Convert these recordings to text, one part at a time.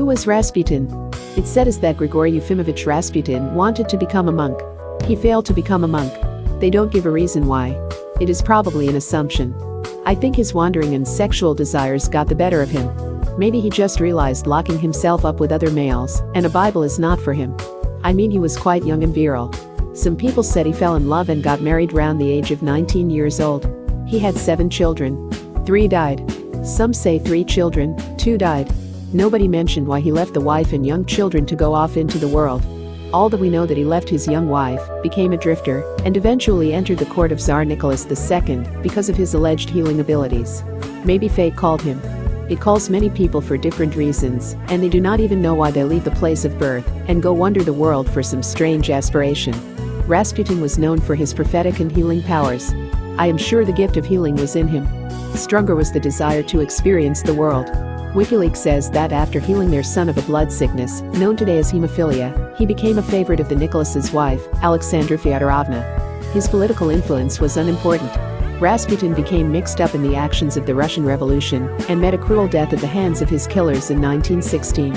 Who was Rasputin? It said is that Grigori Yefimovich Rasputin wanted to become a monk. He failed to become a monk. They don't give a reason why. It is probably an assumption. I think his wandering and sexual desires got the better of him. Maybe he just realized locking himself up with other males and a Bible is not for him. I mean, he was quite young and virile. Some people said he fell in love and got married around the age of 19 years old. He had 7 children. 3 died. Some say 3 children, 2 died. Nobody mentioned why he left the wife and young children to go off into the world. All that we know that he left his young wife, became a drifter, and eventually entered the court of Czar Nicolas II because of his alleged healing abilities. Maybe fate called him. It calls many people for different reasons, and they do not even know why they leave the place of birth and go wander the world for some strange aspiration. Rasputin was known for his prophetic and healing powers. I am sure the gift of healing was in him. Stronger was the desire to experience the world. WikiLeaks says that after healing their son of a blood sickness, known today as hemophilia, he became a favorite of the Nicholas's wife, Alexandra Fyodorovna. His political influence was unimportant. Rasputin became mixed up in the actions of the Russian Revolution and met a cruel death at the hands of his killers in 1916.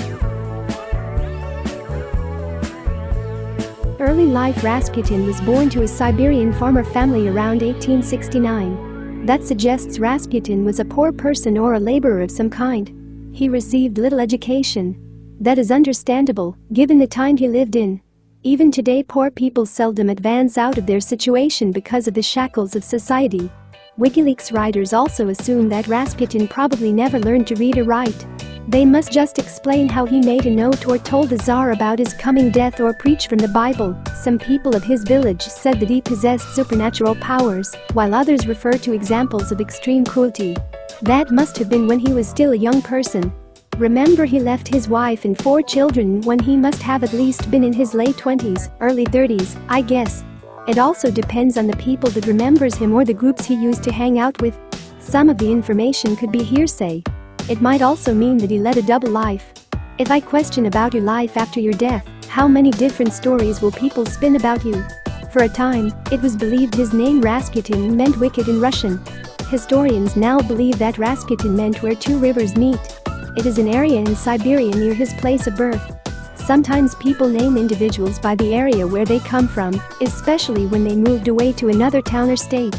Early life. Rasputin was born to a Siberian farmer family around 1869. That suggests Rasputin was a poor person or a laborer of some kind. He received little education. That is understandable, given the time he lived in. Even today, poor people seldom advance out of their situation because of the shackles of society. WikiLeaks writers also assume that Rasputin probably never learned to read or write. They must just explain how he made a note or told the Tsar about his coming death or preached from the Bible. Some people of his village said that he possessed supernatural powers, while others refer to examples of extreme cruelty. That must have been when he was still a young person. Remember, he left his wife and 4 children when he must have at least been in his late 20s, early 30s, I guess. It also depends on the people that remembers him or the groups he used to hang out with. Some of the information could be hearsay. It might also mean that he led a double life. If I question about your life after your death, how many different stories will people spin about you? For a time, it was believed his name Rasputin meant wicked in Russian. Historians now believe that Rasputin meant where 2 rivers meet. It is an area in Siberia near his place of birth. Sometimes people name individuals by the area where they come from, especially when they moved away to another town or state.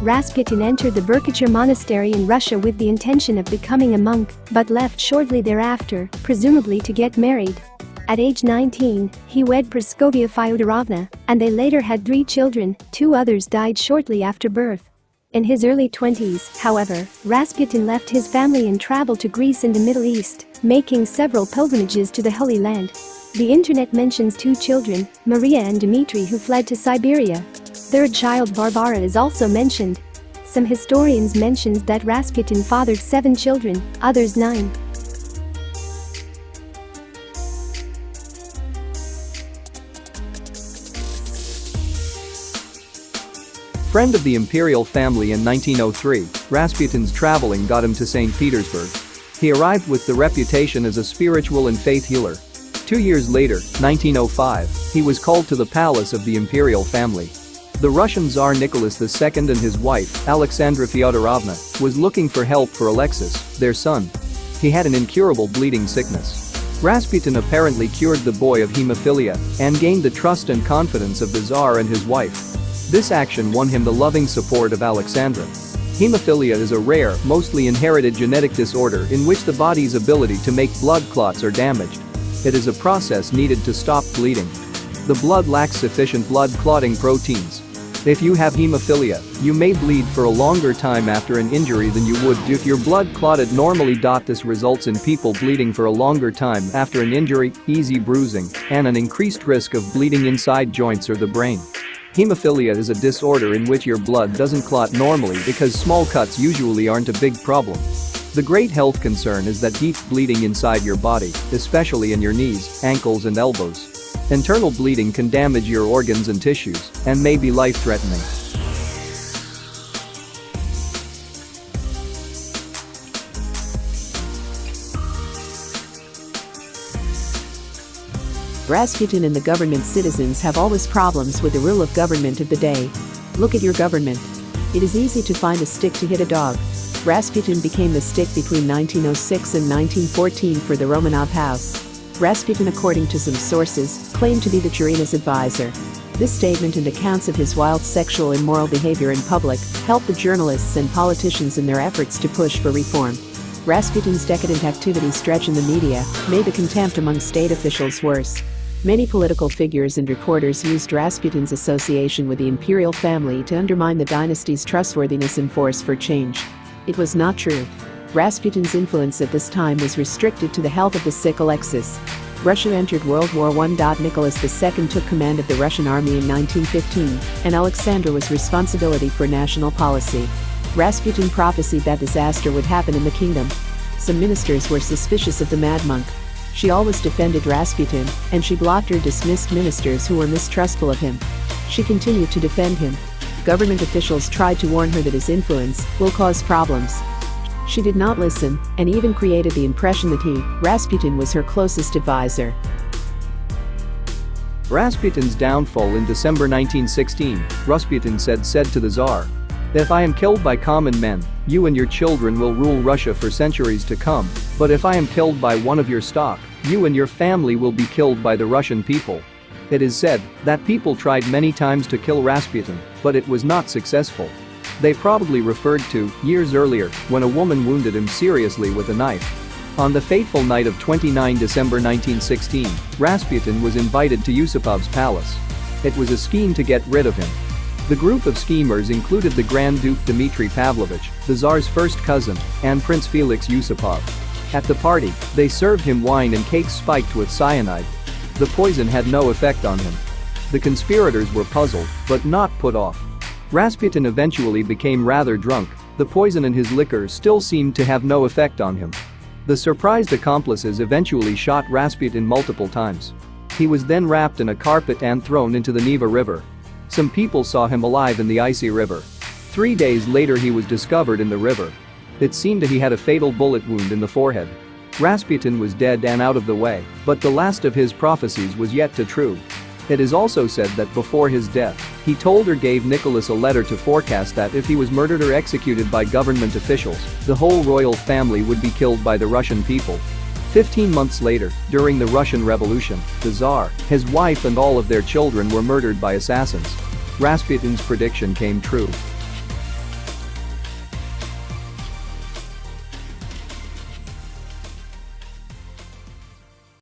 Rasputin entered the Verkhovna monastery in Russia with the intention of becoming a monk, but left shortly thereafter, presumably to get married. At age 19, he wed Praskovia Fyodorovna, and they later had 3 children. 2 others died shortly after birth. In his early 20s, however, Rasputin left his family and traveled to Greece and the Middle East, making several pilgrimages to the Holy Land. The internet mentions 2 children, Maria and Dmitry, who fled to Siberia. 3rd child Barbara is also mentioned. Some historians mention that Rasputin fathered 7 children, others 9. Friend of the imperial family in 1903, Rasputin's traveling got him to St. Petersburg. He arrived with the reputation as a spiritual and faith healer. 2 years later, 1905, he was called to the palace of the imperial family. The Russian Tsar Nicholas II and his wife, Alexandra Fyodorovna, was looking for help for Alexei, their son. He had an incurable bleeding sickness. Rasputin apparently cured the boy of hemophilia and gained the trust and confidence of the Tsar and his wife. This action won him the loving support of Alexandra. Hemophilia is a rare, mostly inherited genetic disorder in which the body's ability to make blood clots are damaged. It is a process needed to stop bleeding. The blood lacks sufficient blood clotting proteins. If you have hemophilia, you may bleed for a longer time after an injury than you would if your blood clotted normally. This results in people bleeding for a longer time after an injury, easy bruising, and an increased risk of bleeding inside joints or the brain. Hemophilia is a disorder in which your blood doesn't clot normally because small cuts usually aren't a big problem. The great health concern is that deep bleeding inside your body, especially in your knees, ankles and elbows. Internal bleeding can damage your organs and tissues and may be life-threatening. Rasputin and the government citizens have always problems with the rule of government of the day. Look at your government. It is easy to find a stick to hit a dog. Rasputin became the stick between 1906 and 1914 for the Romanov house. Rasputin, according to some sources, claimed to be the Tsarina's advisor. This statement and accounts of his wild sexual and immoral behavior in public helped the journalists and politicians in their efforts to push for reform. Rasputin's decadent activity stretch in the media made the contempt among state officials worse. Many political figures and reporters used Rasputin's association with the imperial family to undermine the dynasty's trustworthiness and force for change. It was not true. Rasputin's influence at this time was restricted to the health of the sick Alexei. Russia entered World War I. Nicholas II took command of the Russian army in 1915, and Alexandra was responsibility for national policy. Rasputin prophesied that disaster would happen in the kingdom. Some ministers were suspicious of the mad monk. She always defended Rasputin, and she blocked or dismissed ministers who were mistrustful of him. She continued to defend him. Government officials tried to warn her that his influence will cause problems. She did not listen, and even created the impression that Rasputin, was her closest advisor. Rasputin's downfall in December 1916, Rasputin said to the Tsar, "If I am killed by common men, you and your children will rule Russia for centuries to come, but if I am killed by one of your stock, you and your family will be killed by the Russian people." It is said that people tried many times to kill Rasputin, but it was not successful. They probably referred to years earlier when a woman wounded him seriously with a knife. On the fateful night of 29 December 1916, Rasputin was invited to Yusupov's palace. It was a scheme to get rid of him. The group of schemers included the Grand Duke Dmitry Pavlovich, the Tsar's first cousin, and Prince Felix Yusupov. At the party, they served him wine and cakes spiked with cyanide. The poison had no effect on him. The conspirators were puzzled, but not put off. Rasputin eventually became rather drunk. The poison in his liquor still seemed to have no effect on him. The surprised accomplices eventually shot Rasputin multiple times. He was then wrapped in a carpet and thrown into the Neva River. Some people saw him alive in the icy river. 3 days later he was discovered in the river. It seemed that he had a fatal bullet wound in the forehead. Rasputin was dead and out of the way, but the last of his prophecies was yet to true. It is also said that before his death, he told or gave Nicholas a letter to forecast that if he was murdered or executed by government officials, the whole royal family would be killed by the Russian people. 15 months later, during the Russian Revolution, the Tsar, his wife and all of their children were murdered by assassins. Rasputin's prediction came true.